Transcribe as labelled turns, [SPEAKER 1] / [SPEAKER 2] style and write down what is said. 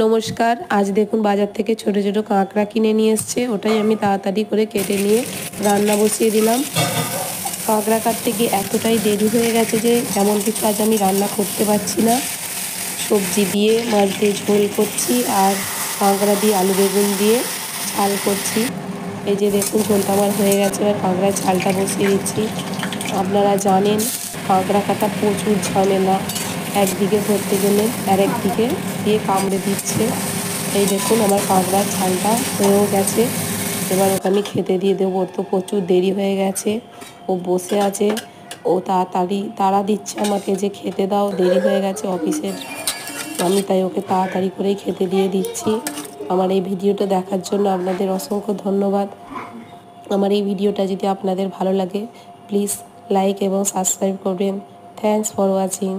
[SPEAKER 1] নমস্কার। আজ দেখুন বাজার থেকে ছোট ছোট কাঁকড়া কিনে নিয়ে এসছে, ওটাই আমি তাড়াতাড়ি করে কেটে নিয়ে রান্না বসিয়ে দিলাম। কাঁকড়া কাটতে গিয়ে এতটাই দেরি হয়ে গেছে যে এমন কিছু আজ আমি রান্না করতে পারছি না। সবজি দিয়ে মাছ দিয়ে ঝোল করছি আর কাঁকড়া দিয়ে আলু বেগুন দিয়ে ঝাল করছি। এই যে দেখুন ঝোলটা আমার হয়ে গেছে, এবার কাঁকড়ার ঝালটা বসিয়ে দিচ্ছি। আপনারা জানেন কাঁকড়া কাটা প্রচুর ঝামেলা, একদিকে ধরতে গেলে আর একদিকে দিয়ে কামড়ে দিচ্ছে। এই দেখুন আমার কাঁকড়ার ঝালটা হয়েও গেছে, এবার ওকে আমি খেতে দিয়ে দেবো। ওর তো প্রচুর দেরি হয়ে গেছে, ও বসে আছে, ও তাড়াতাড়ি তাড়া দিচ্ছে আমাকে যে খেতে দাও, দেরি হয়ে গেছে অফিসের। আমি তাই ওকে তাড়াতাড়ি করেই খেতে দিয়ে দিচ্ছি। আমার এই ভিডিওটা দেখার জন্য আপনাদের অসংখ্য ধন্যবাদ। আমার এই ভিডিওটা যদি আপনাদের ভালো লাগে প্লিজ লাইক এবং সাবস্ক্রাইব করবেন। Thanks for watching.